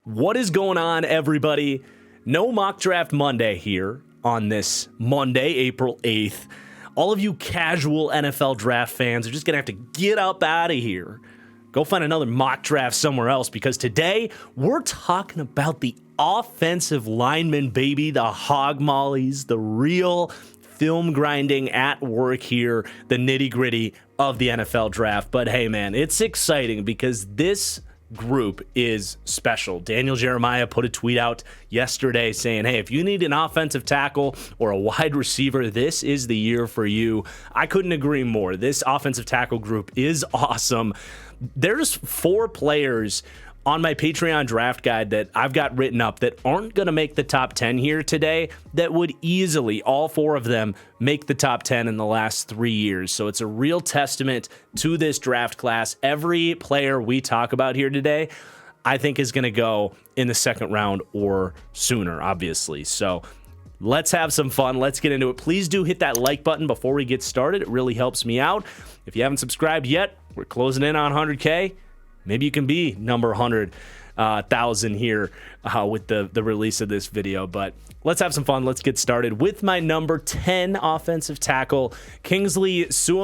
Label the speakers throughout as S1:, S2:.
S1: What is going on, everybody? No Mock Draft Monday here on this Monday, April 8th. All of you casual NFL draft fans are just going to have to get up out of here. Go find another mock draft somewhere else, because today we're talking about the offensive lineman, baby, the hog mollies, the real film grinding at work here, the nitty gritty of the NFL draft. But hey, man, it's exciting because this group is special. Daniel Jeremiah put a tweet out yesterday saying, hey, if you need an offensive tackle or a wide receiver, this is the year for you. I couldn't agree more. This offensive tackle group is awesome. There's 4 players on my Patreon draft guide that I've got written up that aren't going to make the top 10 here today that would easily, all 4 of them, make the top 10 in the last 3 years. So it's a real testament to this draft class. Every player we talk about here today, I think, is going to go in the second round or sooner, obviously. So let's have some fun. Let's get into it. Please do hit that like button before we get started. It really helps me out. If you haven't subscribed yet, we're closing in on 100K. Maybe you can be number 100,000 here with the release of this video. But let's have some fun. Let's get started with my number 10 offensive tackle, Kingsley Sua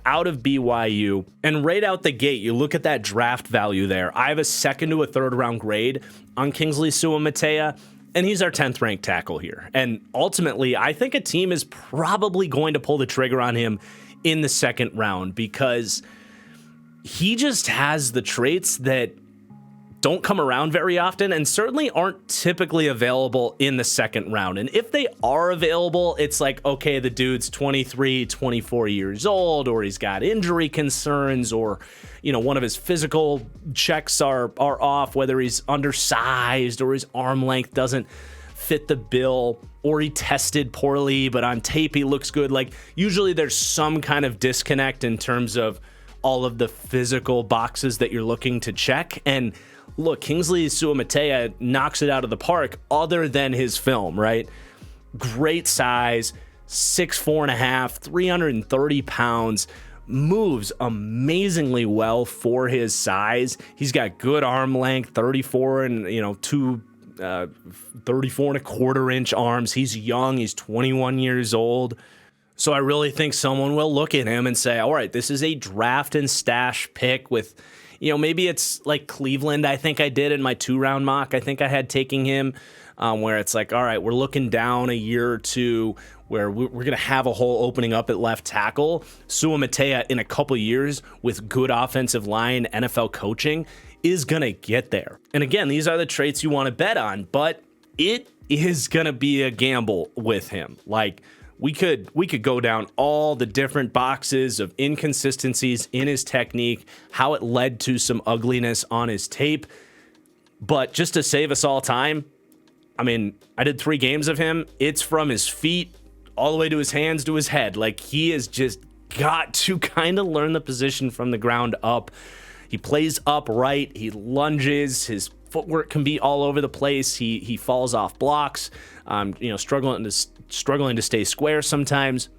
S1: out of BYU. And right out the gate, you look at that draft value there. I have a second to a third round grade on Kingsley Sua, and he's our 10th ranked tackle here. And ultimately, I think a team is probably going to pull the trigger on him in the second round, because he just has the traits that don't come around very often and certainly aren't typically available in the second round. And if they are available, it's like, okay, the dude's 23, 24 years old, or he's got injury concerns, or, you know, one of his physical checks are off, whether he's undersized or his arm length doesn't fit the bill, or he tested poorly, but on tape he looks good. Like, usually there's some kind of disconnect in terms of all of the physical boxes that you're looking to check. And look, Kingsley Sua knocks it out of the park other than his film, right? Great size, 6'4.5", 330 pounds, moves amazingly well for his size. He's got good arm length, 34 and, 34 and a quarter inch arms. He's young. He's 21 years old. So I really think someone will look at him and say, all right, this is a draft and stash pick with, maybe it's like Cleveland, I think I did in my 2-round mock. I think I had taking him where it's like, all right, we're looking down a year or two where we're going to have a hole opening up at left tackle. Sua in a couple years with good offensive line, NFL coaching, is going to get there. And again, these are the traits you want to bet on, but it is going to be a gamble with him. Like, we could go down all the different boxes of inconsistencies in his technique, how it led to some ugliness on his tape. But just to save us all time, I mean, I did 3 games of him. It's from his feet all the way to his hands to his head. Like, he has just got to kind of learn the position from the ground up. He plays upright. He lunges. His footwork can be all over the place. He falls off blocks. Struggling to stay square sometimes.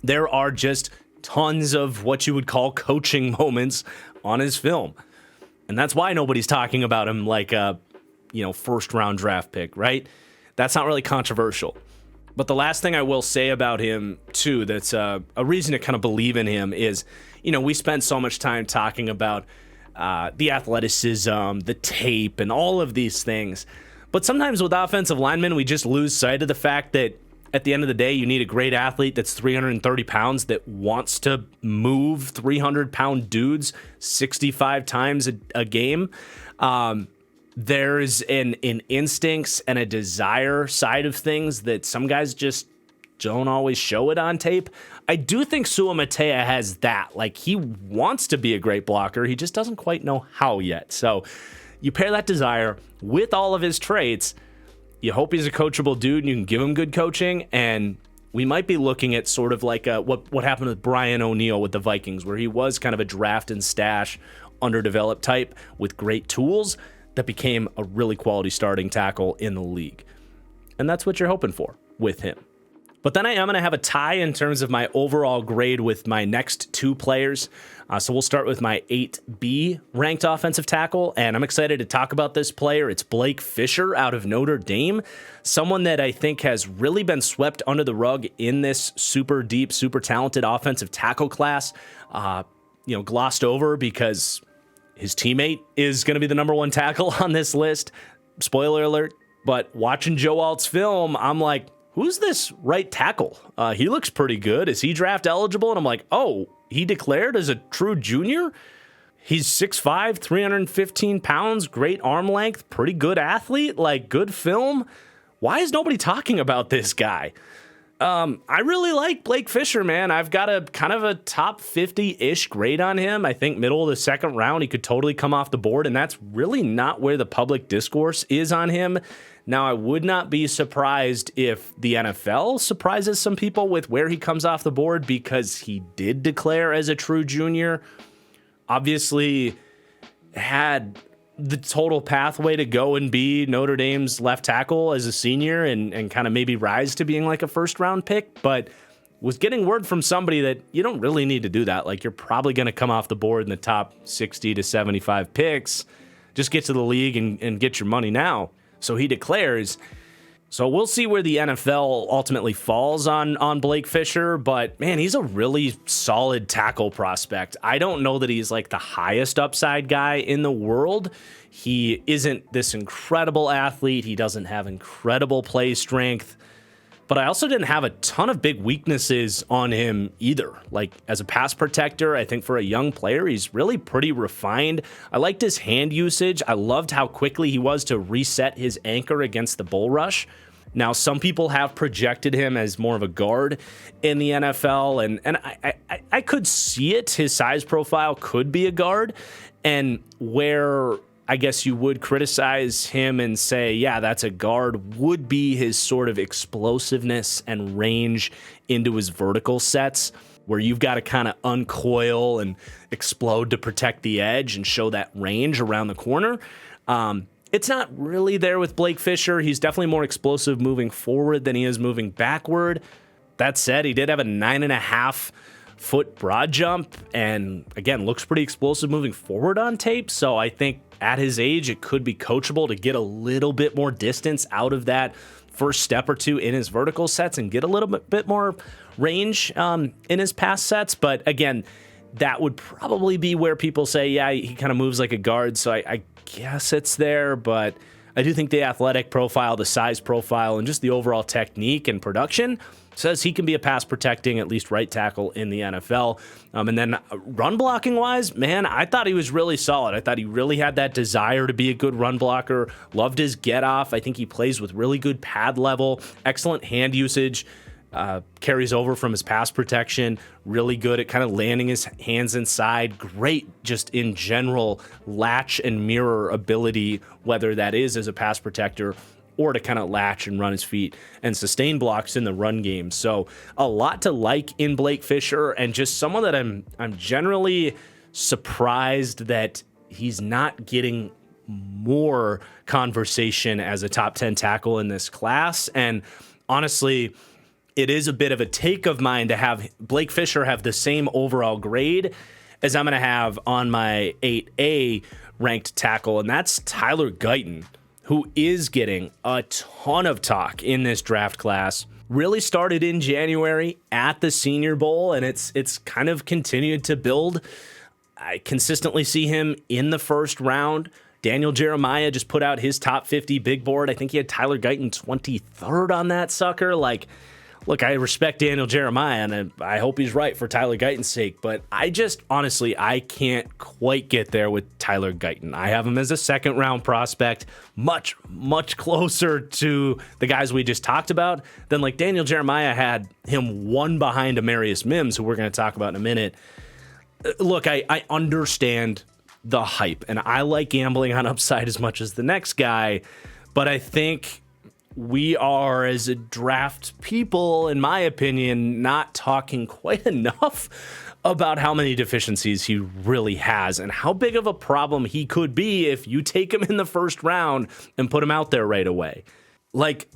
S1: There are just tons of what you would call coaching moments on his film. And that's why nobody's talking about him like a, first round draft pick, right? That's not really controversial. But the last thing I will say about him, too, that's a reason to kind of believe in him is, we spent so much time talking about the athleticism, the tape, and all of these things. But sometimes with offensive linemen, we just lose sight of the fact that at the end of the day, you need a great athlete that's 330 pounds that wants to move 300-pound dudes 65 times a game. There's an instincts and a desire side of things that some guys just don't always show it on tape. I do think Sua has that. Like, he wants to be a great blocker. He just doesn't quite know how yet. So you pair that desire with all of his traits, you hope he's a coachable dude and you can give him good coaching, and we might be looking at sort of like what happened with Brian O'Neill with the Vikings, where he was kind of a draft and stash underdeveloped type with great tools that became a really quality starting tackle in the league. And that's what you're hoping for with him. But then I am going to have a tie in terms of my overall grade with my next two players. So we'll start with my 8B ranked offensive tackle, and I'm excited to talk about this player. It's Blake Fisher out of Notre Dame, someone that I think has really been swept under the rug in this super deep, super talented offensive tackle class. Glossed over because his teammate is going to be the number one tackle on this list. Spoiler alert. But watching Joe Alt's film, I'm like, who's this right tackle? He looks pretty good. Is he draft eligible? And I'm like, oh, he declared as a true junior? He's 6'5", 315 pounds, great arm length, pretty good athlete, like good film. Why is nobody talking about this guy? I really like Blake Fisher, man. I've got a kind of a top 50-ish grade on him. I think middle of the second round, he could totally come off the board, and that's really not where the public discourse is on him. Now, I would not be surprised if the NFL surprises some people with where he comes off the board because he did declare as a true junior. Obviously, had the total pathway to go and be Notre Dame's left tackle as a senior and kind of maybe rise to being like a first-round pick, but was getting word from somebody that you don't really need to do that. Like, you're probably going to come off the board in the top 60 to 75 picks. Just get to the league and get your money now. So he declares. So we'll see where the NFL ultimately falls on Blake Fisher, but man, he's a really solid tackle prospect. I don't know that he's like the highest upside guy in the world. He isn't this incredible athlete. He doesn't have incredible play strength, but I also didn't have a ton of big weaknesses on him either. Like as a pass protector, I think for a young player, he's really pretty refined. I liked his hand usage. I loved how quickly he was to reset his anchor against the bull rush. Now, some people have projected him as more of a guard in the NFL, and I could see it. His size profile could be a guard, and where I guess you would criticize him and say, yeah, that's a guard, would be his sort of explosiveness and range into his vertical sets, where you've got to kind of uncoil and explode to protect the edge and show that range around the corner. It's not really there with Blake Fisher. He's definitely more explosive moving forward than he is moving backward. That said, he did have a 9.5-foot broad jump, and again, looks pretty explosive moving forward on tape. So I think at his age, it could be coachable to get a little bit more distance out of that first step or two in his vertical sets and get a little bit more range in his pass sets. But again, that would probably be where people say, yeah, he kind of moves like a guard. So I guess it's there, but I do think the athletic profile, the size profile, and just the overall technique and production says he can be a pass protecting, at least right tackle in the NFL. And then run blocking wise, man, I thought he was really solid. I thought he really had that desire to be a good run blocker. Loved his get off. I think he plays with really good pad level, excellent hand usage. Carries over from his pass protection, really good at kind of landing his hands inside. Great just in general latch and mirror ability, whether that is as a pass protector or to kind of latch and run his feet and sustain blocks in the run game. So a lot to like in Blake Fisher, and just someone that I'm generally surprised that he's not getting more conversation as a top 10 tackle in this class. And honestly, it is a bit of a take of mine to have Blake Fisher have the same overall grade as I'm going to have on my 8A ranked tackle, and that's Tyler Guyton, who is getting a ton of talk in this draft class. Really started in January at the Senior Bowl, and it's kind of continued to build. I consistently see him in the first round. Daniel Jeremiah just put out his top 50 big board. I think he had Tyler Guyton 23rd on that sucker. Like, look, I respect Daniel Jeremiah, and I hope he's right for Tyler Guyton's sake, but I just, honestly, I can't quite get there with Tyler Guyton. I have him as a second-round prospect, much, much closer to the guys we just talked about than, like, Daniel Jeremiah had him one behind Amari Mims, who we're going to talk about in a minute. Look, I understand the hype, and I like gambling on upside as much as the next guy, but I think we are, as a draft people, in my opinion, not talking quite enough about how many deficiencies he really has and how big of a problem he could be if you take him in the first round and put him out there right away. Like,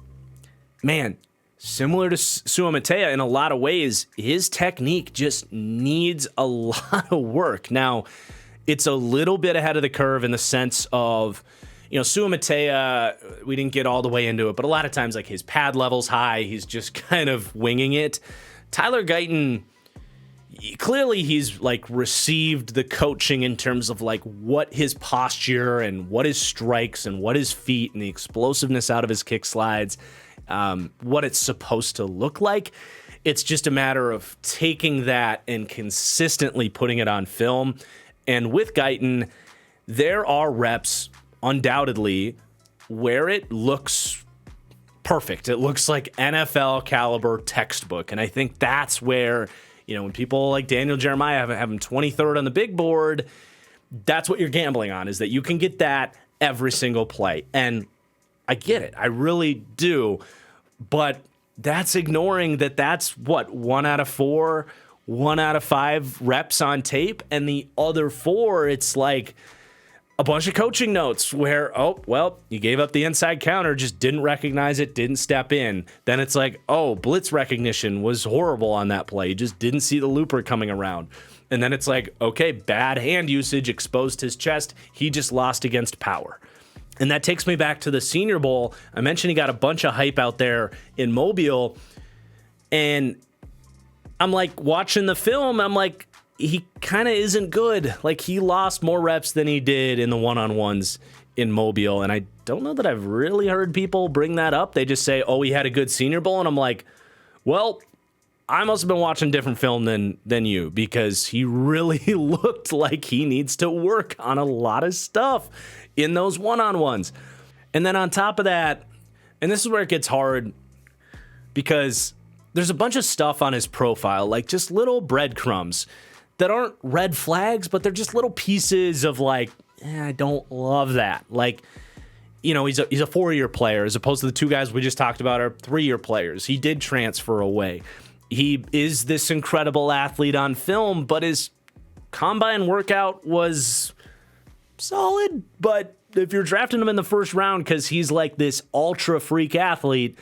S1: man, similar to Sua Matea in a lot of ways, his technique just needs a lot of work. Now, it's a little bit ahead of the curve in the sense of, Sua Matea, we didn't get all the way into it, but a lot of times, like, his pad level's high. He's just kind of winging it. Tyler Guyton, clearly he's, like, received the coaching in terms of, like, what his posture and what his strikes and what his feet and the explosiveness out of his kick slides, what it's supposed to look like. It's just a matter of taking that and consistently putting it on film. And with Guyton, there are reps, undoubtedly, where it looks perfect. It looks like NFL caliber textbook. And I think that's where, when people like Daniel Jeremiah have him 23rd on the big board, that's what you're gambling on, is that you can get that every single play. And I get it. I really do. But that's ignoring that that's 1 out of 4, 1 out of 5 reps on tape. And the other 4, it's like a bunch of coaching notes where, you gave up the inside counter, just didn't recognize it, didn't step in. Then it's like, blitz recognition was horrible on that play. You just didn't see the looper coming around. And then it's like, okay, bad hand usage exposed his chest. He just lost against power. And that takes me back to the Senior Bowl. I mentioned he got a bunch of hype out there in Mobile. And I'm like, watching the film, I'm like, he kind of isn't good. Like, he lost more reps than he did in the one-on-ones in Mobile. And I don't know that I've really heard people bring that up. They just say, he had a good Senior Bowl. And I'm like, well, I must have been watching different film than you, because he really looked like he needs to work on a lot of stuff in those one-on-ones. And then on top of that, and this is where it gets hard, because there's a bunch of stuff on his profile, like just little breadcrumbs that aren't red flags, but they're just little pieces of like, I don't love that. Like, he's a 4-year player, as opposed to the 2 guys we just talked about are 3-year players. He did transfer away. He is this incredible athlete on film, but his combine workout was solid. But if you're drafting him in the first round because he's like this ultra freak athlete,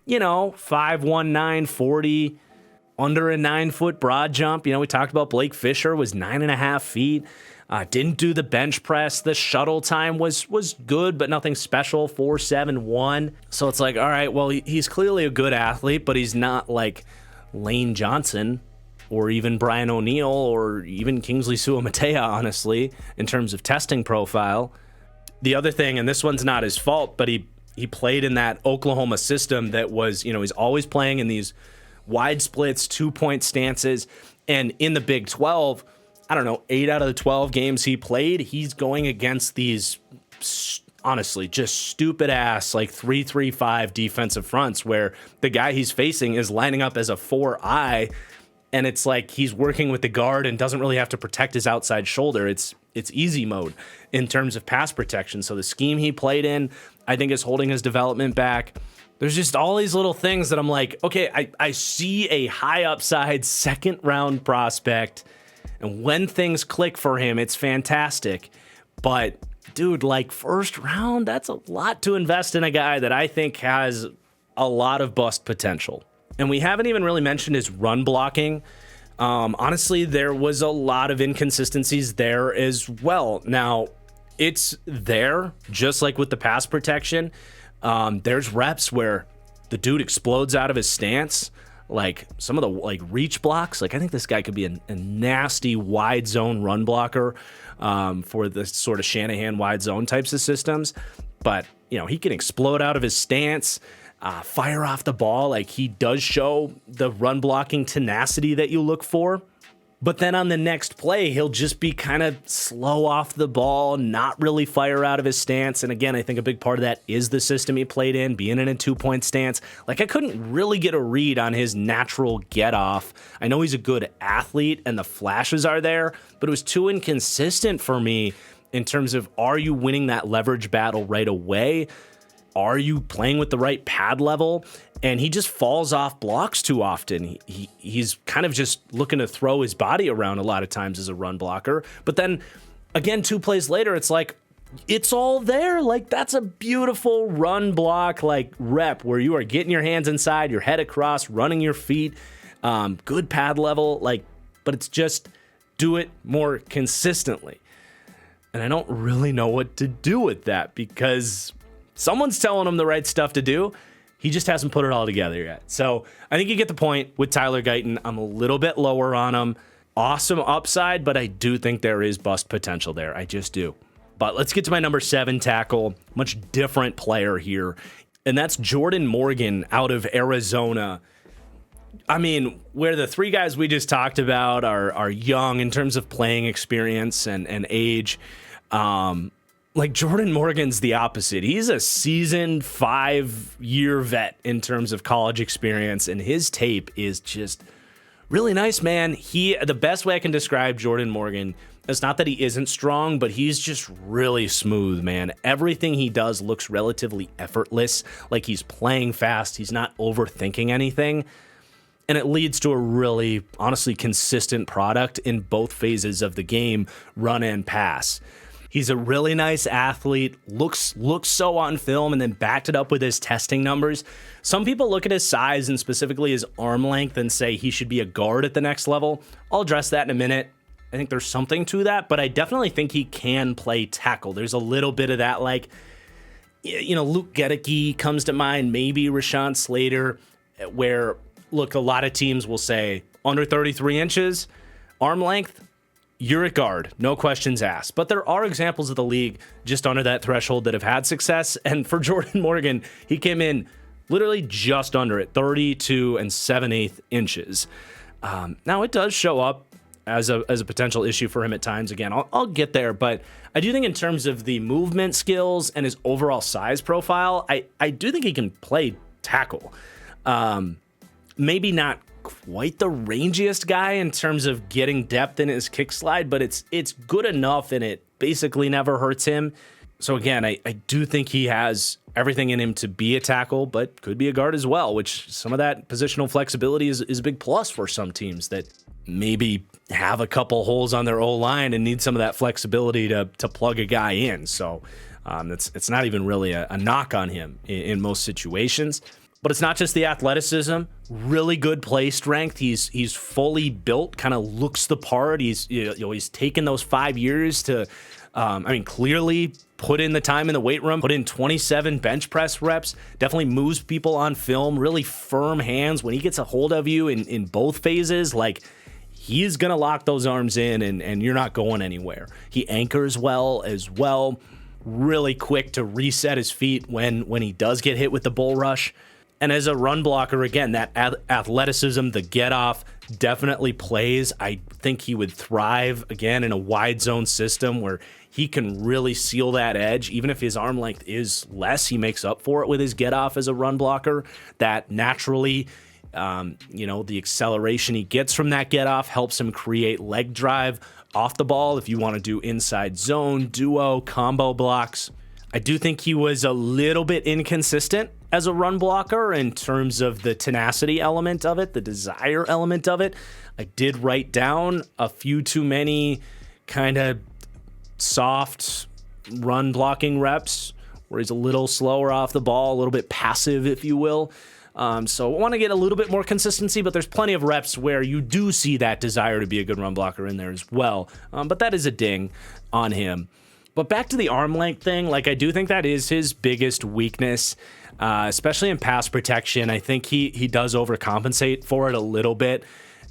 S1: 5'1", 40, under a 9-foot broad jump. We talked about Blake Fisher was 9.5 feet. Didn't do the bench press. The shuttle time was good, but nothing special. 4.71. So it's like, all right, well, he's clearly a good athlete, but he's not like Lane Johnson or even Brian O'Neill or even Kingsley Sua, honestly, in terms of testing profile. The other thing, and this one's not his fault, but he played in that Oklahoma system that was, he's always playing in these wide splits, 2-point stances. And in the Big 12, 8 out of the 12 games he played, he's going against these, honestly, just stupid ass, like 3-3-5 defensive fronts where the guy he's facing is lining up as a 4-eye. And it's like he's working with the guard and doesn't really have to protect his outside shoulder. It's easy mode in terms of pass protection. So the scheme he played in, I think, is holding his development back. There's just all these little things that I'm like, okay, I see a high upside 2nd round prospect. And when things click for him, it's fantastic. But dude, like 1st round, that's a lot to invest in a guy that I think has a lot of bust potential. And we haven't even really mentioned his run blocking. Honestly, there was a lot of inconsistencies there as well. Now, it's there, just like with the pass protection. There's reps where the dude explodes out of his stance. Like some of the reach blocks. Like, I think this guy could be a nasty wide zone run blocker for the sort of Shanahan wide zone types of systems. But, he can explode out of his stance. Fire off the ball. Like, he does show the run blocking tenacity that you look for. But then on the next play, he'll just be kind of slow off the ball, not really fire out of his stance. And again, I think a big part of that is the system he played in, being in a 2-point stance. Like, I couldn't really get a read on his natural get off. I know he's a good athlete and the flashes are there, but it was too inconsistent for me in terms of, are you winning that leverage battle right away? Are you playing with the right pad level? And he just falls off blocks too often. He's kind of just looking to throw his body around a lot of times as a run blocker. But then, again, 2 plays later, it's like, it's all there. Like, that's a beautiful run block, like, rep where you are getting your hands inside, your head across, running your feet, good pad level, like, but it's just do it more consistently. And I don't really know what to do with that because someone's telling him the right stuff to do. He just hasn't put it all together yet. So I think you get the point with Tyler Guyton. I'm a little bit lower on him. Awesome upside, but I do think there is bust potential there. I just do. But let's get to my number 7 tackle. Much different player here. And that's Jordan Morgan out of Arizona. I mean, where the 3 guys we just talked about are young in terms of playing experience and age. Like, Jordan Morgan's the opposite. He's a seasoned 5-year vet in terms of college experience, and his tape is just really nice, man. The best way I can describe Jordan Morgan, it's not that he isn't strong, but he's just really smooth, man. Everything he does looks relatively effortless, like he's playing fast. He's not overthinking anything. And it leads to a really, honestly, consistent product in both phases of the game, run and pass. He's a really nice athlete, looks so on film, and then backed it up with his testing numbers. Some people look at his size and specifically his arm length and say he should be a guard at the next level. I'll address that in a minute. I think there's something to that, but I definitely think he can play tackle. There's a little bit of that, like, Luke Gedeke comes to mind, maybe Rashawn Slater, where, look, a lot of teams will say under 33 inches, arm length, you're at guard, no questions asked. But there are examples of the league just under that threshold that have had success. And for Jordan Morgan, he came in literally just under it, 32 7/8 inches. Now, it does show up as a potential issue for him at times. Again, I'll get there, but I do think in terms of the movement skills and his overall size profile, I do think he can play tackle. Maybe not quite the rangiest guy in terms of getting depth in his kick slide, but it's good enough and it basically never hurts him. So again, I do think he has everything in him to be a tackle, but could be a guard as well, which some of that positional flexibility is a big plus for some teams that maybe have a couple holes on their O-line and need some of that flexibility to plug a guy in. So it's not even really a knock on him in most situations. But it's not just the athleticism, really good play strength. He's fully built, kind of looks the part. He's taken those 5 years to, clearly put in the time in the weight room, put in 27 bench press reps, definitely moves people on film, really firm hands. When he gets a hold of you in both phases, like, he's going to lock those arms in and you're not going anywhere. He anchors well as well, really quick to reset his feet when he does get hit with the bull rush. And as a run blocker, again, that athleticism, the get off definitely plays. I think he would thrive, again, in a wide zone system where he can really seal that edge. Even if his arm length is less, he makes up for it with his get off as a run blocker. That naturally, the acceleration he gets from that get off helps him create leg drive off the ball if you want to do inside zone, duo, combo blocks. I do think he was a little bit inconsistent as a run blocker in terms of the tenacity element of it, the desire element of it. I did write down a few too many kind of soft run blocking reps where he's a little slower off the ball, a little bit passive, if you will. So I want to get a little bit more consistency, but there's plenty of reps where you do see that desire to be a good run blocker in there as well. But that is a ding on him. But back to the arm length thing, like, I do think that is his biggest weakness, especially in pass protection. I think he does overcompensate for it a little bit.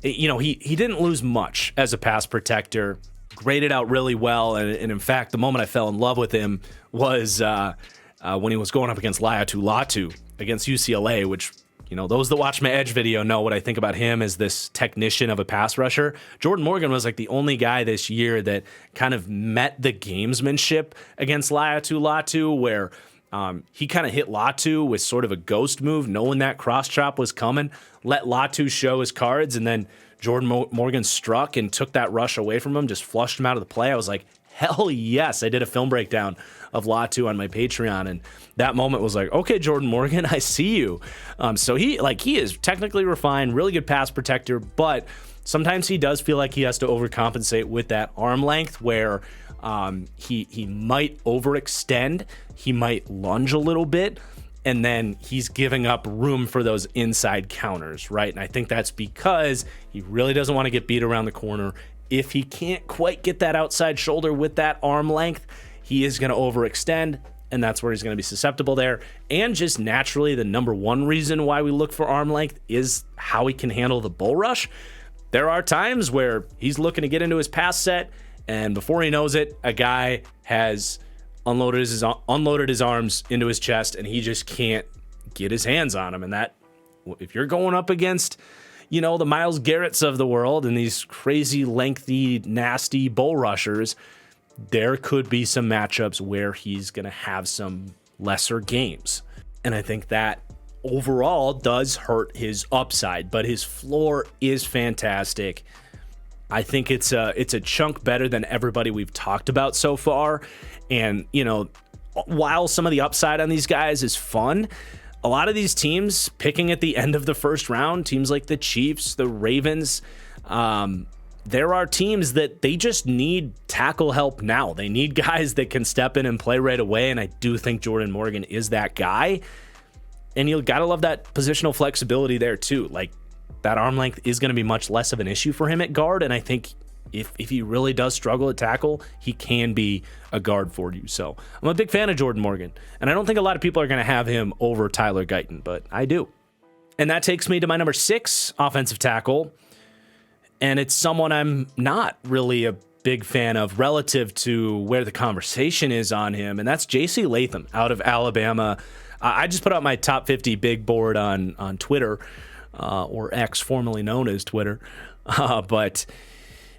S1: He didn't lose much as a pass protector, graded out really well. And in fact, the moment I fell in love with him was when he was going up against Laiatu Latu against UCLA, which, those that watch my Edge video know what I think about him as this technician of a pass rusher. Jordan Morgan was like the only guy this year that kind of met the gamesmanship against Laiatu Latu, where he kind of hit Latu with sort of a ghost move, knowing that cross chop was coming, let Latu show his cards, and then Jordan Morgan struck and took that rush away from him, just flushed him out of the play. I was like, hell yes. I did a film breakdown of Latu on my Patreon, and that moment was like, okay, Jordan Morgan, I see you. So he is technically refined, really good pass protector, but sometimes he does feel like he has to overcompensate with that arm length where He might overextend, he might lunge a little bit, and then he's giving up room for those inside counters, right? And I think that's because he really doesn't want to get beat around the corner. If he can't quite get that outside shoulder with that arm length, he is going to overextend, and that's where he's going to be susceptible there. And just naturally, the number one reason why we look for arm length is how he can handle the bull rush. There are times where he's looking to get into his pass set, and before he knows it, a guy has unloaded his arms into his chest, and he just can't get his hands on him. And that, if you're going up against, the Myles Garretts of the world and these crazy, lengthy, nasty bull rushers, there could be some matchups where he's going to have some lesser games. And I think that overall does hurt his upside, but his floor is fantastic. I think it's a chunk better than everybody we've talked about so far. And, while some of the upside on these guys is fun, a lot of these teams picking at the end of the first round, teams like the Chiefs, the Ravens, there are teams that they just need tackle help now. They need guys that can step in and play right away, and I do think Jordan Morgan is that guy. And you got to love that positional flexibility there too. Like, that arm length is going to be much less of an issue for him at guard, and I think if he really does struggle at tackle, he can be a guard for you. So I'm a big fan of Jordan Morgan, and I don't think a lot of people are going to have him over Tyler Guyton, but I do. And that takes me to my number 6 offensive tackle, and it's someone I'm not really a big fan of relative to where the conversation is on him, and that's J.C. Latham out of Alabama. I just put out my top 50 big board on Twitter, or X, formerly known as Twitter, but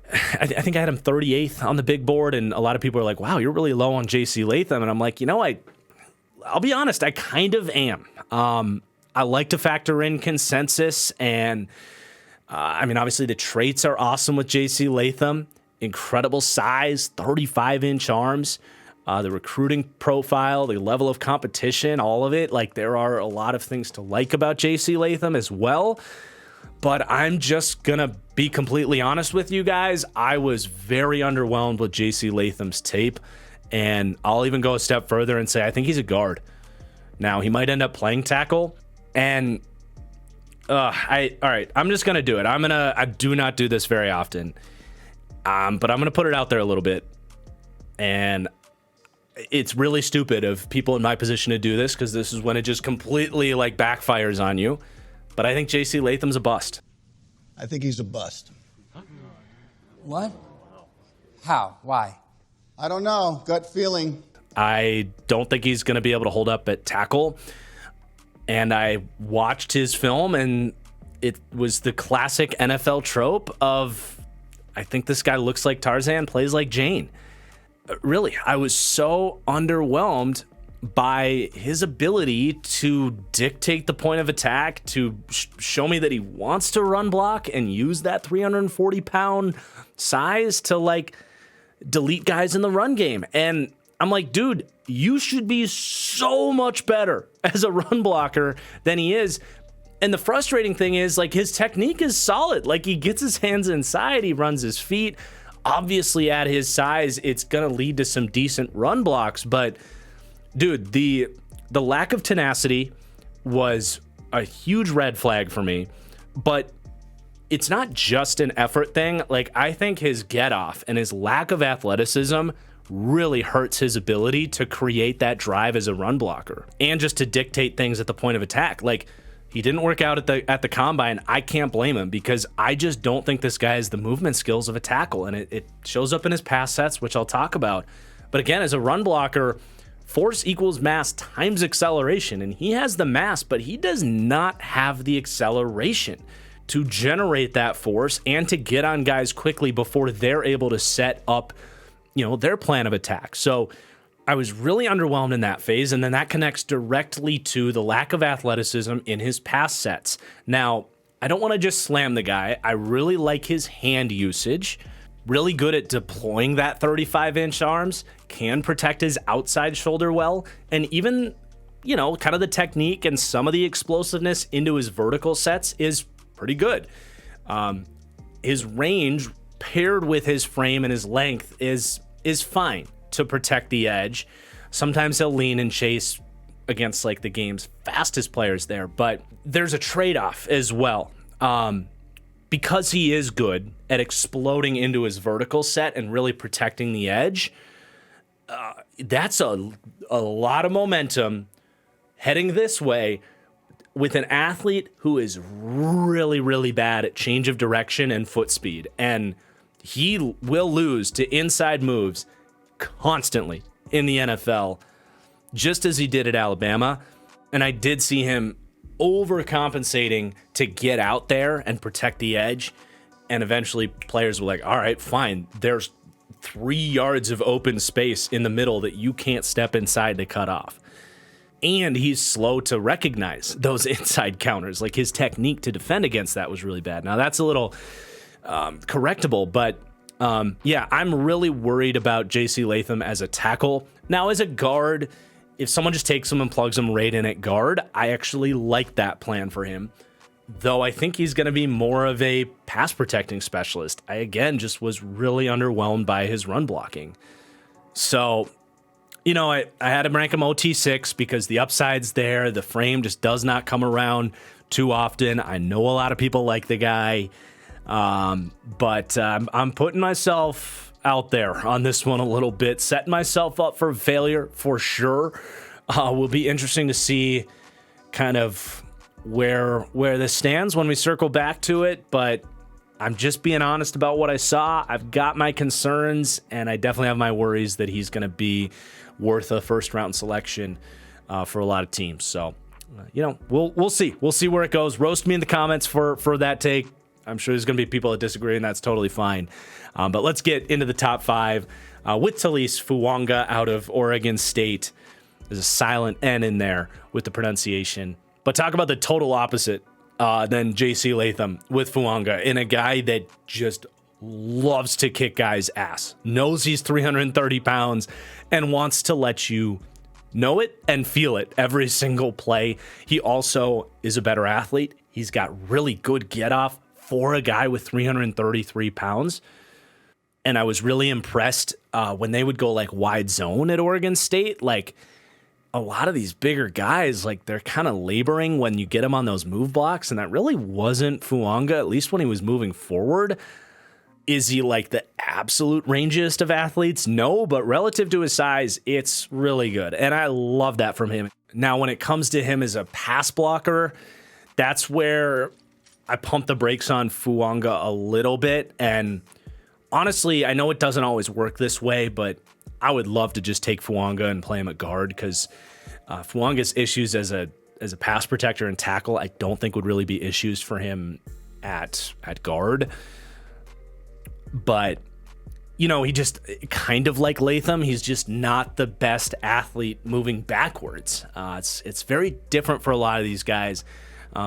S1: I think I had him 38th on the big board, and a lot of people are like, wow, you're really low on J.C. Latham, and I'm like, I'll be honest, I kind of am. I like to factor in consensus, and obviously the traits are awesome with J.C. Latham. Incredible size, 35-inch arms, the recruiting profile, the level of competition, all of it. Like, there are a lot of things to like about J.C. Latham as well. But I'm just going to be completely honest with you guys. I was very underwhelmed with J.C. Latham's tape, and I'll even go a step further and say I think he's a guard. Now, he might end up playing tackle, and all right, I'm just going to do it. I do not do this very often, but I'm going to put it out there a little bit, and it's really stupid of people in my position to do this, because this is when it just completely backfires on you. But I think J.C. Latham's a bust.
S2: I think he's a bust.
S3: What? How? Why?
S2: I don't know. Gut feeling.
S1: I don't think he's going to be able to hold up at tackle. And I watched his film, and it was the classic NFL trope of, I think this guy looks like Tarzan, plays like Jane. Really, I was so underwhelmed by his ability to dictate the point of attack, to show me that he wants to run block and use that 340-pound size to delete guys in the run game. And I'm like, dude, you should be so much better as a run blocker than he is. And the frustrating thing is, his technique is solid. He gets his hands inside, he runs his feet. Obviously, at his size, it's going to lead to some decent run blocks, but dude, the lack of tenacity was a huge red flag for me, but it's not just an effort thing. I think his get off and his lack of athleticism really hurts his ability to create that drive as a run blocker and just to dictate things at the point of attack. He didn't work out at the combine. I can't blame him, because I just don't think this guy has the movement skills of a tackle, and it shows up in his pass sets, which I'll talk about. But again, as a run blocker, force equals mass times acceleration, and he has the mass, but he does not have the acceleration to generate that force and to get on guys quickly before they're able to set up, their plan of attack. So I was really underwhelmed in that phase, and then that connects directly to the lack of athleticism in his pass sets. Now, I don't want to just slam the guy. I really like his hand usage. Really good at deploying that 35-inch arms, can protect his outside shoulder well, and even, kind of the technique and some of the explosiveness into his vertical sets is pretty good. His range paired with his frame and his length is is fine to protect the edge. Sometimes he'll lean and chase against like the game's fastest players there, but there's a trade-off as well. Because he is good at exploding into his vertical set and really protecting the edge, that's a lot of momentum heading this way with an athlete who is really, really bad at change of direction and foot speed. And he will lose to inside moves constantly in the NFL, just as he did at Alabama. And I did see him overcompensating to get out there and protect the edge. And eventually players were like, all right, fine. There's 3 yards of open space in the middle that you can't step inside to cut off. And he's slow to recognize those inside counters. Like his technique to defend against that was really bad. Now that's a little correctable, but yeah, I'm really worried about J.C. Latham as a tackle. Now as a guard, if someone just takes him and plugs him right in at guard, I actually like that plan for him. Though I think he's going to be more of a pass protecting specialist. I, again, just was really underwhelmed by his run blocking. So, you know, I had him rank him OT6 because the upside's there. The frame just does not come around too often. I know a lot of people like the guy, but I'm putting myself out there on this one a little bit, setting myself up for failure for sure. Will be interesting to see kind of where this stands when we circle back to it, but I'm just being honest about what I saw. I've got my concerns, and I definitely have my worries that he's going to be worth a first-round selection for a lot of teams. So, you know, we'll see. We'll see where it goes. Roast me in the comments for that take. I'm sure there's going to be people that disagree, and that's totally fine. But let's get into the top 5 with Talise Fuanga out of Oregon State. There's a silent N in there with the pronunciation. But talk about the total opposite than J.C. Latham with Fuanga, in a guy that just loves to kick guys' ass, knows he's 330 pounds, and wants to let you know it and feel it every single play. He also is a better athlete. He's got really good get-off for a guy with 333 pounds. And I was really impressed when they would go like wide zone at Oregon State. Like, a lot of these bigger guys, like, they're kind of laboring when you get them on those move blocks, and that really wasn't Fuanga, at least when he was moving forward. Is he like the absolute rangiest of athletes? No, but relative to his size, it's really good, and I love that from him. Now, when it comes to him as a pass blocker, that's where I pump the brakes on Fuanga a little bit, and honestly, I know it doesn't always work this way, but I would love to just take Fuanga and play him at guard, because Fuanga's issues as a pass protector and tackle, I don't think would really be issues for him at guard. But, you know, he just kind of like Latham. He's just not the best athlete moving backwards. It's very different for a lot of these guys.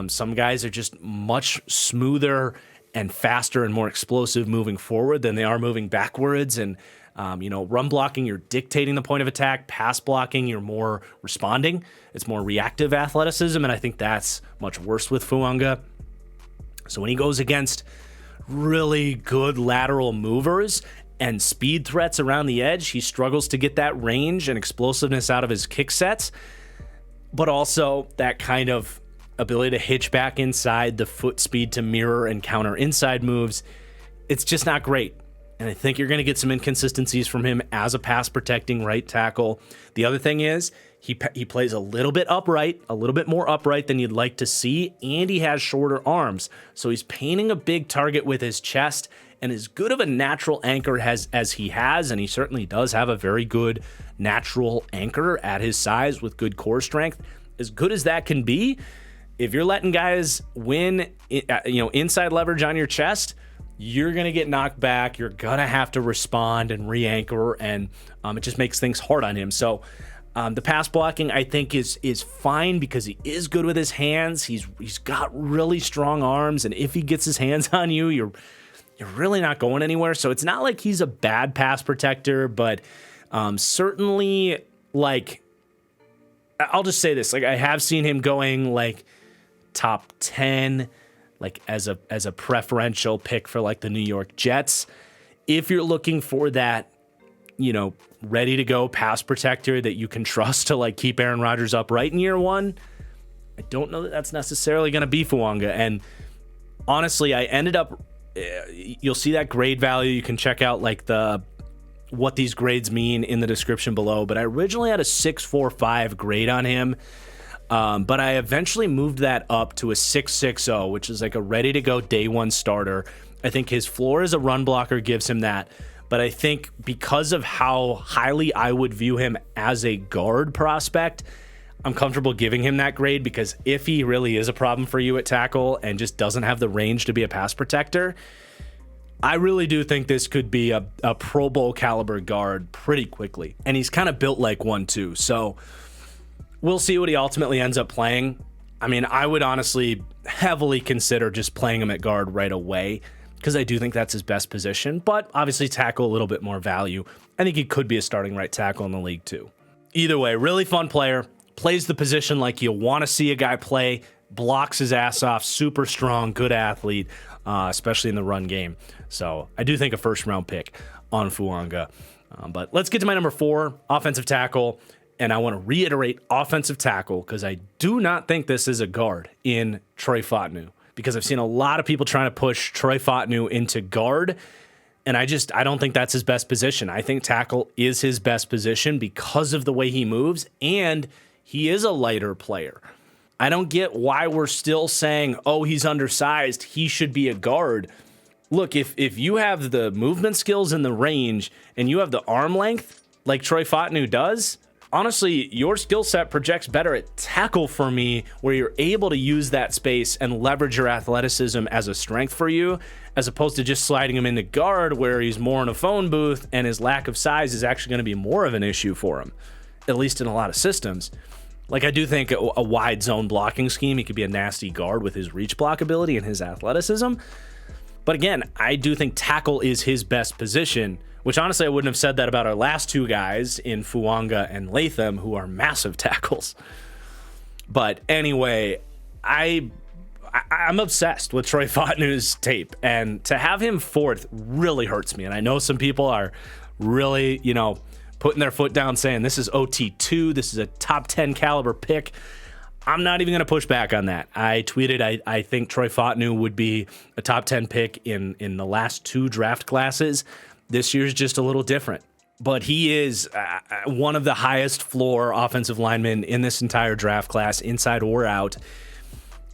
S1: Some guys are just much smoother and faster and more explosive moving forward than they are moving backwards. And, you know, run blocking, you're dictating the point of attack. Pass blocking, you're more responding. It's more reactive athleticism, and I think that's much worse with Fuanga. So when he goes against really good lateral movers and speed threats around the edge, he struggles to get that range and explosiveness out of his kick sets, but also that kind of ability to hitch back inside, the foot speed to mirror and counter inside moves. It's just not great. And I think you're going to get some inconsistencies from him as a pass protecting right tackle. The other thing is he plays a little bit upright, a little bit more upright than you'd like to see, and he has shorter arms. So he's painting a big target with his chest, and as good of a natural anchor as he has, and he certainly does have a very good natural anchor at his size with good core strength, as good as that can be, if you're letting guys win, you know, inside leverage on your chest, you're going to get knocked back. You're going to have to respond and re-anchor, and it just makes things hard on him. So the pass blocking, I think, is fine because he is good with his hands. He's got really strong arms, and if he gets his hands on you, you're really not going anywhere. So it's not like he's a bad pass protector, but certainly, like, I'll just say this. Like, I have seen him going, like, top 10, like as a preferential pick for like the New York Jets. If you're looking for that ready to go pass protector that you can trust to like keep Aaron Rodgers upright in year one, I don't know that that's necessarily going to be Fuanga. And honestly, I ended up, you'll see that grade value. You can check out like what these grades mean in the description below. But I originally had a 6.45 grade on him. But I eventually moved that up to a 6.60, which is like a ready to go day one starter. I think his floor as a run blocker gives him that. But I think because of how highly I would view him as a guard prospect, I'm comfortable giving him that grade, because if he really is a problem for you at tackle and just doesn't have the range to be a pass protector, I really do think this could be a Pro Bowl caliber guard pretty quickly. And he's kind of built like one too. So we'll see what he ultimately ends up playing. I mean, I would honestly heavily consider just playing him at guard right away, because I do think that's his best position. But obviously tackle a little bit more value. I think he could be a starting right tackle in the league too. Either way, really fun player. Plays the position like you want to see a guy play. Blocks his ass off. Super strong, good athlete, especially in the run game. So I do think a first-round pick on Fuanga. But let's get to my number 4, offensive tackle. And I want to reiterate offensive tackle, because I do not think this is a guard in Troy Fautanu, because I've seen a lot of people trying to push Troy Fautanu into guard, and I don't think that's his best position. I think tackle is his best position because of the way he moves, and he is a lighter player. I don't get why we're still saying, oh, he's undersized, he should be a guard. Look, if you have the movement skills and the range, and you have the arm length like Troy Fautanu does, honestly, your skill set projects better at tackle for me, where you're able to use that space and leverage your athleticism as a strength for you, as opposed to just sliding him into guard, where he's more in a phone booth and his lack of size is actually going to be more of an issue for him, at least in a lot of systems. Like, I do think a wide zone blocking scheme, he could be a nasty guard with his reach block ability and his athleticism. But again, I do think tackle is his best position, which honestly I wouldn't have said that about our last two guys in Fuanga and Latham, who are massive tackles. But anyway, I'm obsessed with Troy Fautanu's tape, and to have him 4th really hurts me. And I know some people are really, putting their foot down saying this is OT2, this is a top 10 caliber pick. I'm not even going to push back on that. I tweeted I think Troy Fautanu would be a top 10 pick in the last 2 draft classes. This year's just a little different. But he is one of the highest floor offensive linemen in this entire draft class, inside or out.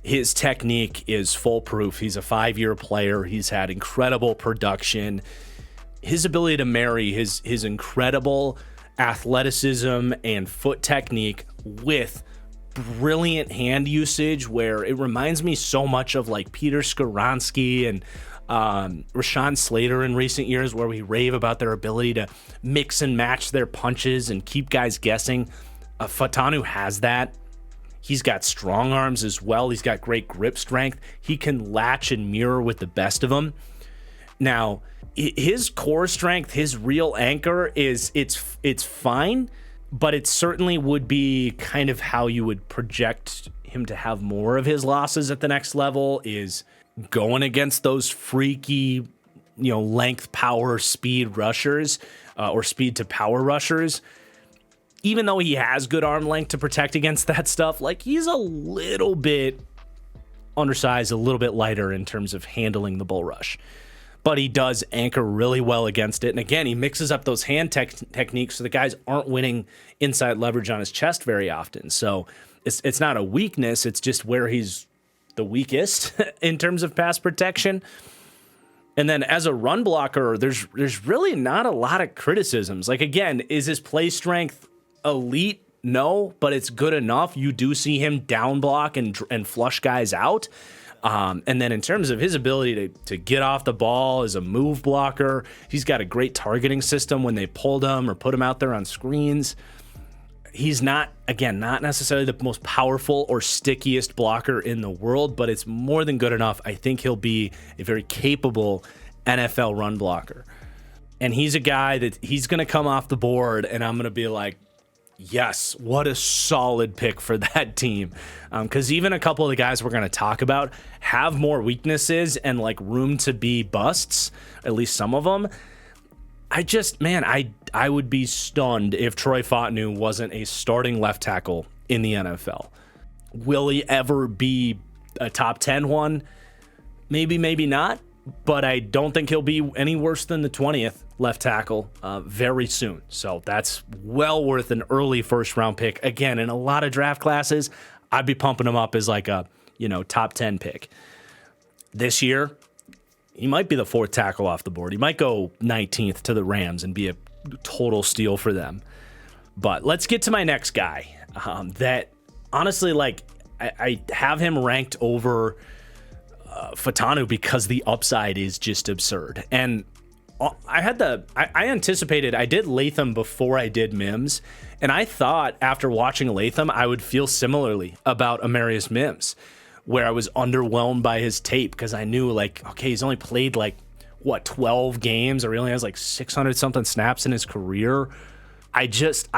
S1: His technique is foolproof. He's a 5-year player. He's had incredible production. His ability to marry his incredible athleticism and foot technique with brilliant hand usage, where it reminds me so much of like Peter Skoronski and Rashawn Slater in recent years, where we rave about their ability to mix and match their punches and keep guys guessing. Fautanu has that. He's got strong arms as well. He's got great grip strength. He can latch and mirror with the best of them. Now, his core strength, his real anchor is it's fine, but it certainly would be kind of how you would project him to have more of his losses at the next level, is going against those freaky, length, power, speed rushers, or speed to power rushers. Even though he has good arm length to protect against that stuff, like, he's a little bit undersized, a little bit lighter in terms of handling the bull rush. But he does anchor really well against it. And again, he mixes up those hand techniques so the guys aren't winning inside leverage on his chest very often. So it's not a weakness. It's just where he's the weakest in terms of pass protection. And then as a run blocker, there's really not a lot of criticisms. Like, again, is his play strength elite? No, but it's good enough. You do see him down block and flush guys out. And then in terms of his ability to get off the ball as a move blocker, he's got a great targeting system when they pulled him or put him out there on screens. He's not necessarily the most powerful or stickiest blocker in the world, but it's more than good enough. I think he'll be a very capable NFL run blocker. And he's a guy that he's going to come off the board, and I'm going to be like, yes, what a solid pick for that team. Because even a couple of the guys we're going to talk about have more weaknesses and like room to be busts, at least some of them. I I would be stunned if Troy Fontenot wasn't a starting left tackle in the NFL. Will he ever be a top 10 one? Maybe, maybe not. But I don't think he'll be any worse than the 20th left tackle very soon. So that's well worth an early first-round pick. Again, in a lot of draft classes, I'd be pumping him up as like a, top 10 pick. This year, he might be the fourth tackle off the board. He might go 19th to the Rams and be a total steal for them. But let's get to my next guy that honestly, I have him ranked over Fontenot because the upside is just absurd. And I anticipated, I did Latham before I did Mims, and I thought after watching Latham, I would feel similarly about Amari Mims, where I was underwhelmed by his tape because I knew okay, he's only played 12 games, or he only has 600 something snaps in his career. I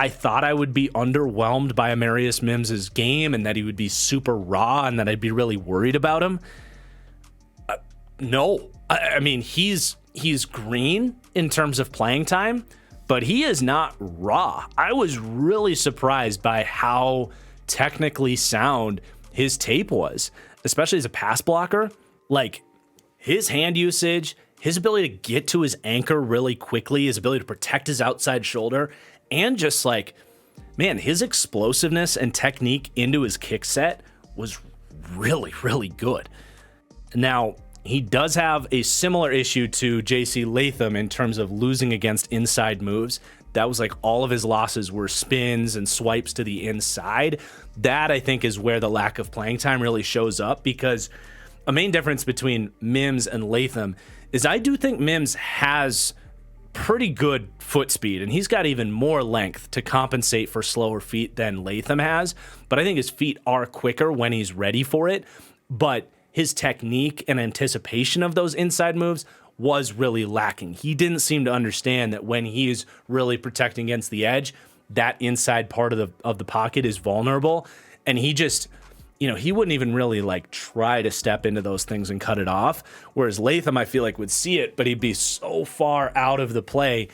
S1: thought I would be underwhelmed by Amari Mims' game and that he would be super raw and that I'd be really worried about him. No, I mean, he's green in terms of playing time, but he is not raw. I was really surprised by how technically sound his tape was, especially as a pass blocker. His hand usage, his ability to get to his anchor really quickly, his ability to protect his outside shoulder, and just his explosiveness and technique into his kick set was really, really good. Now, he does have a similar issue to J.C. Latham in terms of losing against inside moves. That was all of his losses were spins and swipes to the inside. That, I think, is where the lack of playing time really shows up, because a main difference between Mims and Latham is I do think Mims has pretty good foot speed, and he's got even more length to compensate for slower feet than Latham has. But I think his feet are quicker when he's ready for it. But his technique and anticipation of those inside moves was really lacking. He didn't seem to understand that when he's really protecting against the edge, that inside part of the pocket is vulnerable. And he just, he wouldn't even really try to step into those things and cut it off. Whereas Latham, I feel would see it, but he'd be so far out of the play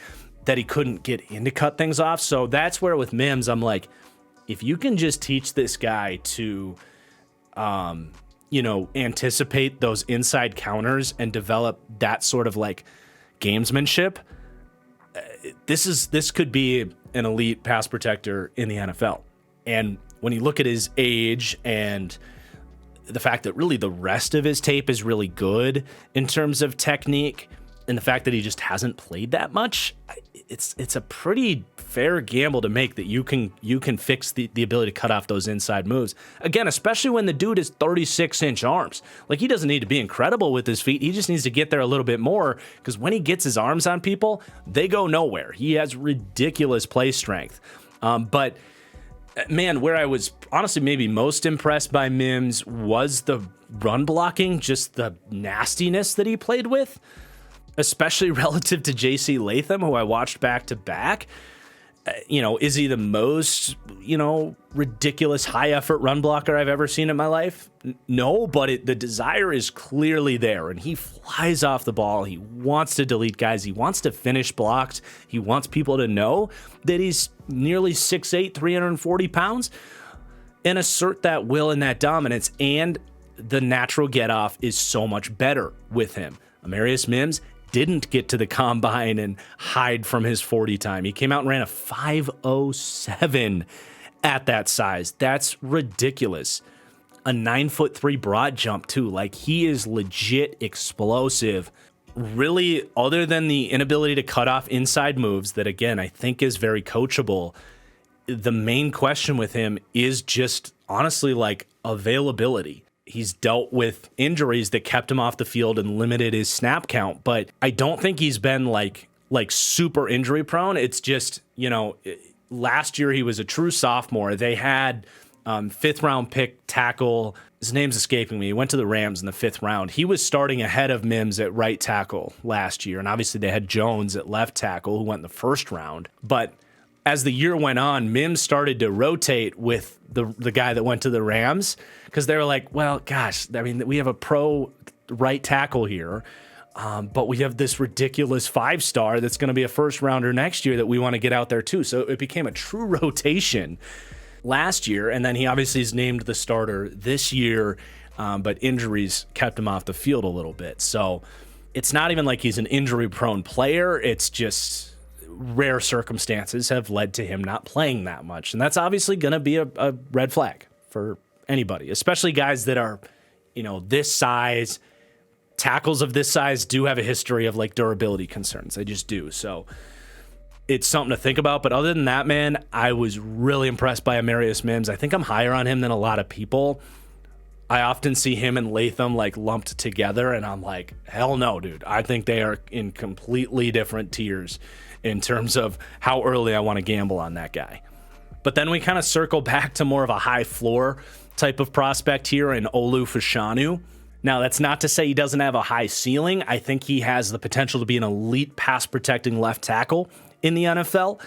S1: that he couldn't get in to cut things off. So that's where with Mims, I'm if you can just teach this guy to, anticipate those inside counters and develop that sort of gamesmanship, this could be an elite pass protector in the NFL. And when you look at his age and the fact that really the rest of his tape is really good in terms of technique, and the fact that he just hasn't played that much, it's a pretty fair gamble to make that you can fix the ability to cut off those inside moves. Again, especially when the dude is 36-inch arms. He doesn't need to be incredible with his feet. He just needs to get there a little bit more, because when he gets his arms on people, they go nowhere. He has ridiculous play strength. But man, where I was honestly maybe most impressed by Mims was the run blocking, just the nastiness that he played with, especially relative to J.C. Latham, who I watched back to back. Is he the most, ridiculous high effort run blocker I've ever seen in my life? No, but the desire is clearly there, and he flies off the ball. He wants to delete guys. He wants to finish blocks. He wants people to know that he's nearly 6'8", 340 pounds, and assert that will and that dominance. And the natural get off is so much better with him. Amari Mims didn't get to the combine and hide from his 40 time. He came out and ran a 5.07 at that size. That's ridiculous. A 9'3" broad jump too. He is legit explosive. Really, other than the inability to cut off inside moves, that again, I think is very coachable, the main question with him is just honestly availability. He's dealt with injuries that kept him off the field and limited his snap count, but I don't think he's been super injury prone. It's just, last year he was a true sophomore. They had 5th round pick tackle. His name's escaping me. He went to the Rams in the 5th round. He was starting ahead of Mims at right tackle last year. And obviously they had Jones at left tackle, who went in the 1st round. But as the year went on, Mims started to rotate with the guy that went to the Rams, because they were well, gosh, I mean, we have a pro right tackle here. But we have this ridiculous 5-star that's going to be a first rounder next year that we want to get out there too. So it became a true rotation last year. And then he obviously is named the starter this year, but injuries kept him off the field a little bit. So it's not even like he's an injury prone player. It's just rare circumstances have led to him not playing that much. And that's obviously going to be a red flag for anybody, especially guys that are, this size. Tackles of this size do have a history of like durability concerns. They just do. So it's something to think about. But other than that, man, I was really impressed by Amari Mims. I think I'm higher on him than a lot of people. I often see him and Latham like lumped together, and I'm like, hell no, dude. I think they are in completely different tiers in terms of how early I want to gamble on that guy. But then we kind of circle back to more of a high floor type of prospect here in Olu Fosu. Now, that's not to say he doesn't have a high ceiling. I think he has the potential to be an elite pass-protecting left tackle in the NFL.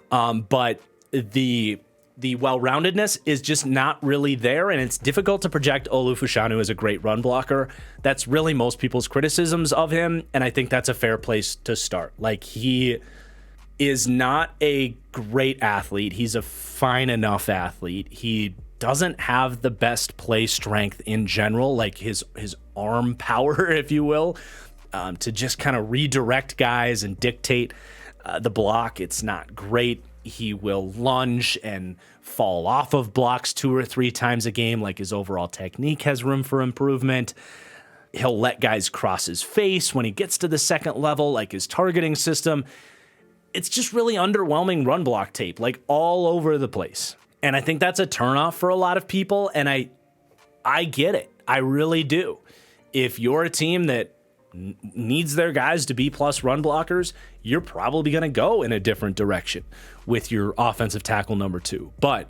S1: But the well-roundedness is just not really there, and it's difficult to project Olu Fosu as a great run blocker. That's really most people's criticisms of him, and I think that's a fair place to start. Like, he is not a great athlete. He's a fine enough athlete. He doesn't have the best play strength in general, like his arm power, if you will, to just kind of redirect guys and dictate the block. It's not great. He will lunge and fall off of blocks 2 or 3 times a game. Like, his overall technique has room for improvement. He'll let guys cross his face when he gets to the second level, like his targeting system. It's just really underwhelming run block tape, like all over the place. And I think that's a turnoff for a lot of people, and I get it. I really do. If you're a team that needs their guys to be plus run blockers, you're probably going to go in a different direction with your offensive tackle number 2. But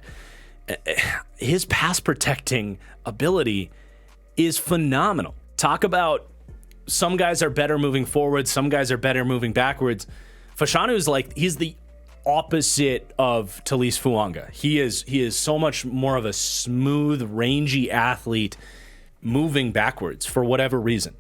S1: his pass protecting ability is phenomenal. Talk about some guys are better moving forward, some guys are better moving backwards. Fosu is like, he's the opposite of Talise Fuanga. He is so much more of a smooth, rangy athlete moving backwards for whatever reason.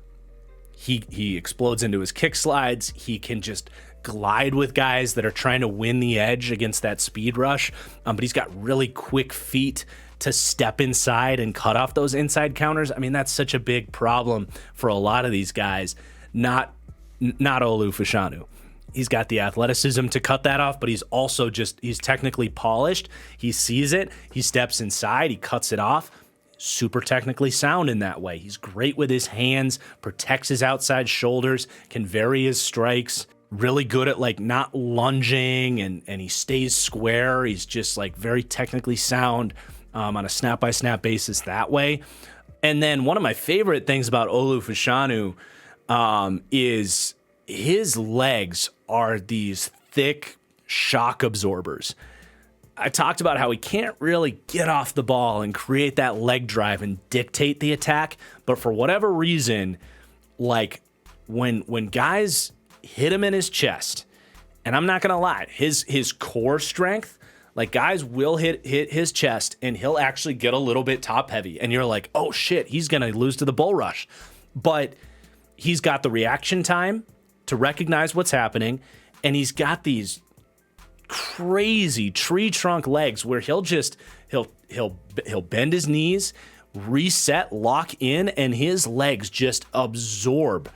S1: He explodes into his kick slides. He can just glide with guys that are trying to win the edge against that speed rush. But he's got really quick feet to step inside and cut off those inside counters. I mean, that's such a big problem for a lot of these guys. Not Olu Fosu. He's got the athleticism to cut that off, but he's also he's technically polished. He sees it. He steps inside. He cuts it off. Super technically sound in that way. He's great with his hands, protects his outside shoulders, can vary his strikes, really good at like not lunging, and he stays square. He's just like very technically sound on a snap-by-snap basis that way. And then one of my favorite things about Olu Fosu is his legs are these thick shock absorbers. I talked about how he can't really get off the ball and create that leg drive and dictate the attack, but for whatever reason, like when guys hit him in his chest, and I'm not gonna lie, his core strength, like guys will hit his chest and he'll actually get a little bit top heavy, and you're like, oh shit, he's gonna lose to the bull rush. But he's got the reaction time to recognize what's happening, and he's got these crazy tree trunk legs where he'll bend his knees, reset, lock in, and his legs just absorb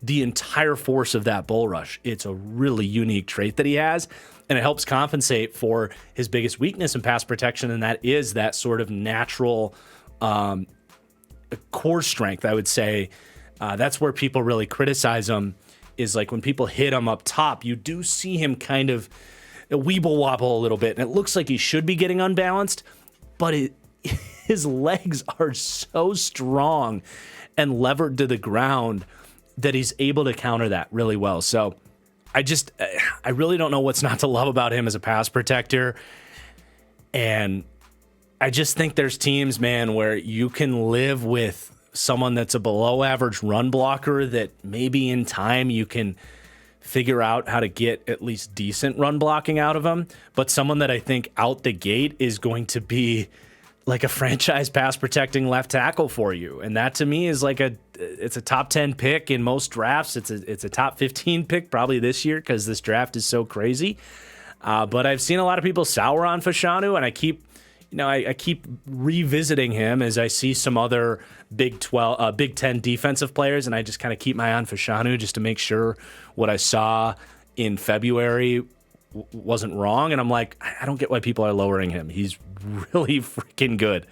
S1: the entire force of that bull rush. It's a really unique trait that he has, and it helps compensate for his biggest weakness in pass protection, and that is that sort of natural core strength, I would say. That's where people really criticize him, is like when people hit him up top, you do see him kind of weeble wobble a little bit, and it looks like he should be getting unbalanced, but his legs are so strong and levered to the ground that he's able to counter that really well. So I really don't know what's not to love about him as a pass protector. And I just think there's teams, man, where you can live with someone that's a below average run blocker that maybe in time you can figure out how to get at least decent run blocking out of him. But someone that I think out the gate is going to be like a franchise pass protecting left tackle for you. And that to me is like a it's a top 10 pick in most drafts. It's a top 15 pick probably this year because this draft is so crazy. But I've seen a lot of people sour on Fashanu, and I keep revisiting him as I see some other Big 10 defensive players, and I just kind of keep my eye on Fashanu just to make sure what I saw in February wasn't wrong. And I'm like, I don't get why people are lowering him. He's really freaking good.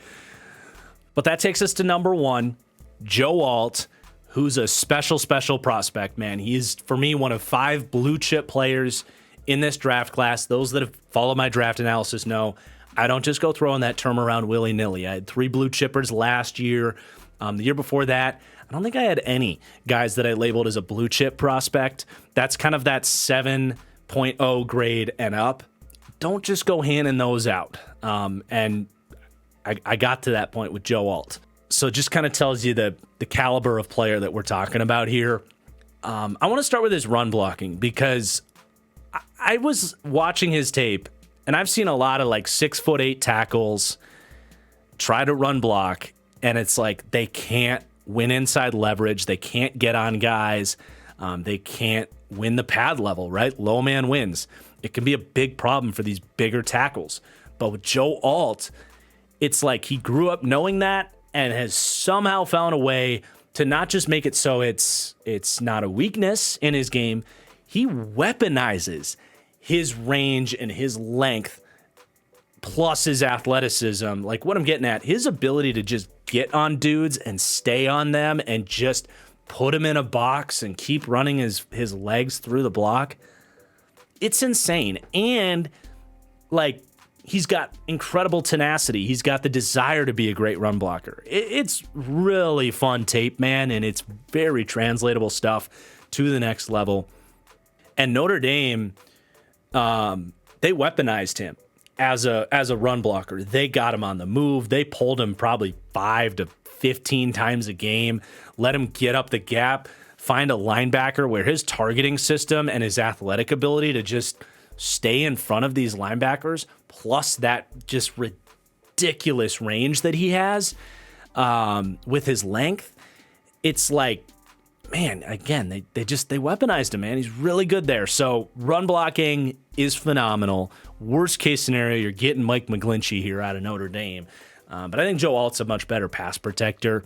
S1: But that takes us to number 1, Joe Alt, who's a special prospect, man. He's, for me, one of 5 blue chip players in this draft class. Those that have followed my draft analysis know I don't just go throwing that term around willy-nilly. I had 3 blue chippers last year. The year before that, I don't think I had any guys that I labeled as a blue chip prospect. That's kind of that 7.0 grade and up. Don't just go handing those out. And I got to that point with Joe Alt. So it just kind of tells you the caliber of player that we're talking about here. I want to start with his run blocking because I was watching his tape, and I've seen a lot of like 6'8" tackles try to run block, and it's like they can't win inside leverage. They can't get on guys. They can't win the pad level, right? Low man wins. It can be a big problem for these bigger tackles. But with Joe Alt, it's like he grew up knowing that and has somehow found a way to not just make it so it's not a weakness in his game. He weaponizes his range and his length plus his athleticism. Like what I'm getting at, his ability to just get on dudes and stay on them and just put him in a box and keep running his legs through the block. It's insane. And like he's got incredible tenacity. He's got the desire to be a great run blocker. It's really fun tape, man, and it's very translatable stuff to the next level. And Notre Dame, they weaponized him as a run blocker. They got him on the move. They pulled him probably 5 to 15 times a game, let him get up the gap, find a linebacker where his targeting system and his athletic ability to just stay in front of these linebackers, plus that just ridiculous range that he has with his length. It's like, man, again, they weaponized him, man. He's really good there. So run blocking is phenomenal. Worst case scenario, you're getting Mike McGlinchey here out of Notre Dame. But I think Joe Alt's a much better pass protector.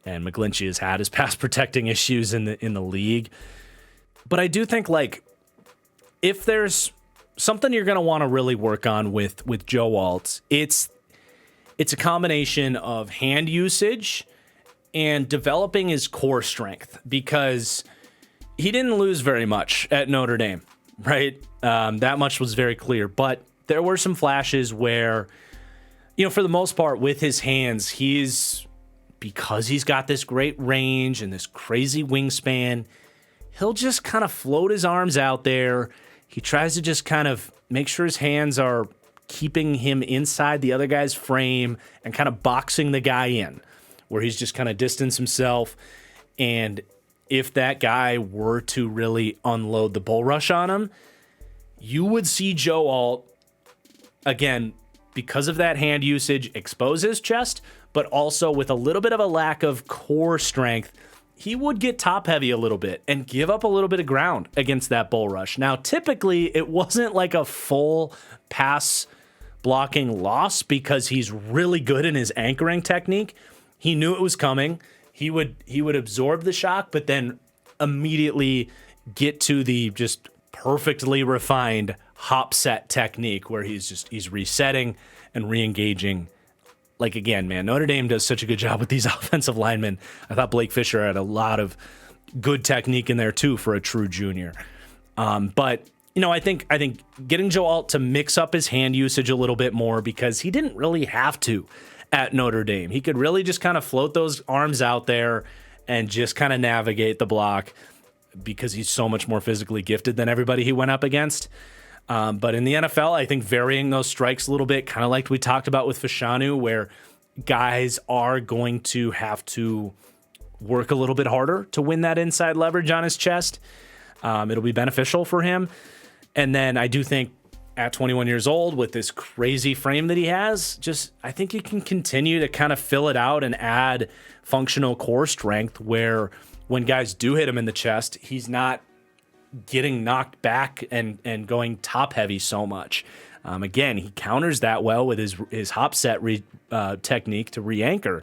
S1: And McGlinchey has had his pass protecting issues in the league. But I do think, like, if there's something you're going to want to really work on with Joe Alt, it's a combination of hand usage and developing his core strength, because he didn't lose very much at Notre Dame, right? That much was very clear. But there were some flashes where, you know, for the most part with his hands, because he's got this great range and this crazy wingspan, he'll just kind of float his arms out there. He tries to just kind of make sure his hands are keeping him inside the other guy's frame and kind of boxing the guy in, where he's just kind of distance himself. And if that guy were to really unload the bull rush on him, you would see Joe Alt, again, because of that hand usage, expose his chest, but also with a little bit of a lack of core strength, he would get top heavy a little bit and give up a little bit of ground against that bull rush. Now, typically, it wasn't like a full pass blocking loss because he's really good in his anchoring technique. He knew it was coming. He would absorb the shock, but then immediately get to the just perfectly refined hop set technique where he's resetting and re-engaging. Like, again, man, Notre Dame does such a good job with these offensive linemen. I thought Blake Fisher had a lot of good technique in there too for a true junior. But you know, I think getting Joe Alt to mix up his hand usage a little bit more, because he didn't really have to at Notre Dame. He could really just kind of float those arms out there and just kind of navigate the block because he's so much more physically gifted than everybody he went up against. But in the NFL, I think varying those strikes a little bit, kind of like we talked about with Fashanu, where guys are going to have to work a little bit harder to win that inside leverage on his chest. It'll be beneficial for him. And then I do think at 21 years old with this crazy frame that he has, I think he can continue to kind of fill it out and add functional core strength where when guys do hit him in the chest, he's not getting knocked back and going top heavy so much. Again, he counters that well with his hop set technique to re-anchor.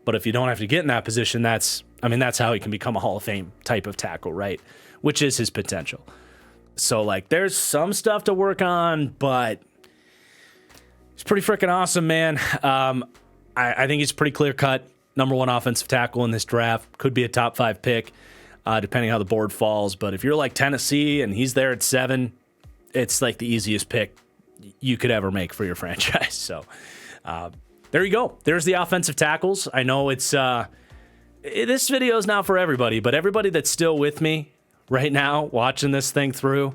S1: But if you don't have to get in that position, that's how he can become a Hall of Fame type of tackle, right? Which is his potential. So, like, there's some stuff to work on, but he's pretty freaking awesome, man. I think he's pretty clear-cut number one offensive tackle in this draft. Could be a top 5 pick, depending how the board falls. But if you're like Tennessee and he's there at 7, it's like the easiest pick you could ever make for your franchise. So, there you go. There's the offensive tackles. I know it's this video is not for everybody, but everybody that's still with me right now watching this thing through,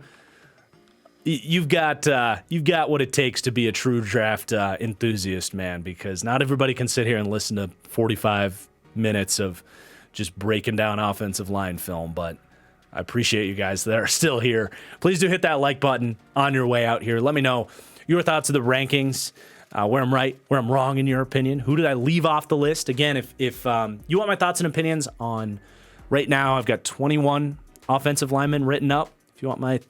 S1: you've got what it takes to be a true draft enthusiast, man, because not everybody can sit here and listen to 45 minutes of just breaking down offensive line film, but I appreciate you guys that are still here. Please do hit that like button on your way out here. Let me know your thoughts of the rankings, where I'm right, where I'm wrong in your opinion. Who did I leave off the list? Again, if you want my thoughts and opinions on right now, I've got 21 offensive linemen written up. If you want my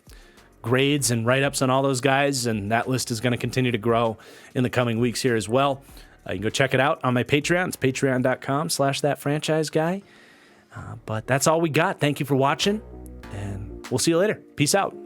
S1: grades and write-ups on all those guys, and that list is going to continue to grow in the coming weeks here as well. You can go check it out on my Patreon. It's patreon.com/thatfranchiseguy. But that's all we got. Thank you for watching, and we'll see you later. Peace out.